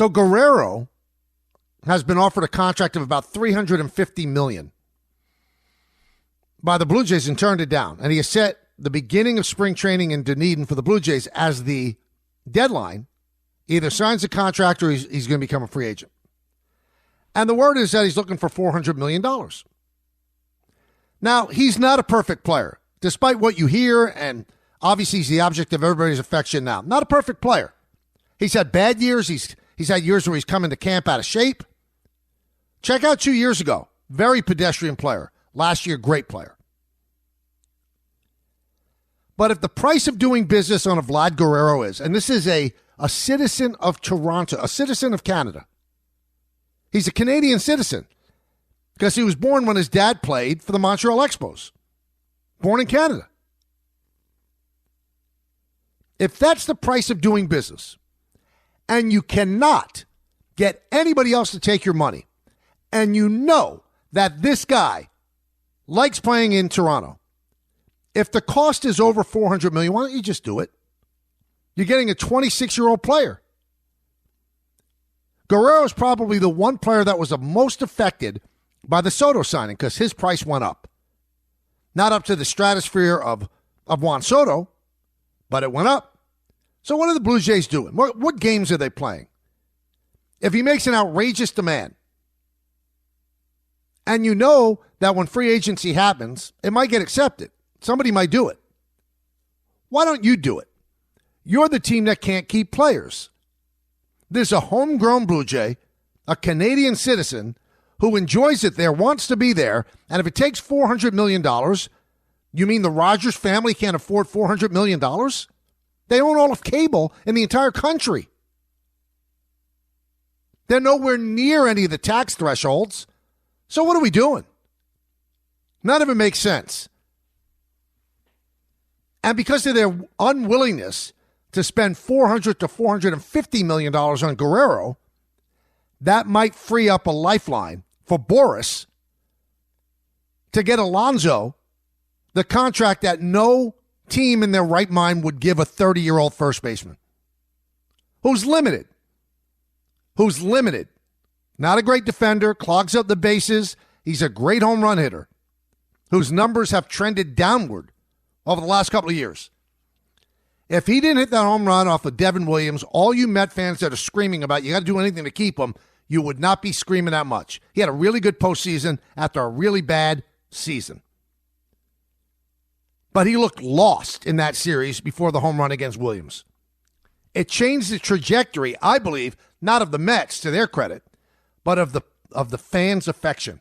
So Guerrero has been offered a contract of about $350 million by the Blue Jays and turned it down. And he has set the beginning of spring training in Dunedin for the Blue Jays as the deadline. Either signs a contract or he's going to become a free agent. And the word is that he's looking for $400 million. Now, he's not a perfect player, despite what you hear, and obviously he's the object of everybody's affection now. Not a perfect player. He's had bad years. He's had years where he's come into camp out of shape. Check out 2 years ago. Very pedestrian player. Last year, great player. But if the price of doing business on a Vlad Guerrero is, and this is a citizen of Toronto, a citizen of Canada. He's a Canadian citizen because he was born when his dad played for the Montreal Expos. Born in Canada. If that's the price of doing business, and you cannot get anybody else to take your money, and you know that this guy likes playing in Toronto, if the cost is over $400 million, why don't you just do it? You're getting a 26-year-old player. Guerrero is probably the one player that was the most affected by the Soto signing because his price went up. Not up to the stratosphere of Juan Soto, but it went up. So what are the Blue Jays doing? What games are they playing? If he makes an outrageous demand, and you know that when free agency happens, it might get accepted. Somebody might do it. Why don't you do it? You're the team that can't keep players. There's a homegrown Blue Jay, a Canadian citizen who enjoys it there, wants to be there, and if it takes $400 million, you mean the Rogers family can't afford $400 million? They own all of cable in the entire country. They're nowhere near any of the tax thresholds. So what are we doing? None of it makes sense. And because of their unwillingness to spend $400 to $450 million on Guerrero, that might free up a lifeline for Boris to get Alonso the contract that no team in their right mind would give a 30-year-old first baseman. Who's limited. Not a great defender, clogs up the bases. He's a great home run hitter whose numbers have trended downward over the last couple of years. If he didn't hit that home run off of Devin Williams, all you Met fans that are screaming about you got to do anything to keep him, you would not be screaming that much. He had a really good postseason after a really bad season. But he looked lost in that series before the home run against Williams. It changed the trajectory, I believe, not of the Mets, to their credit, but of the fans' affection.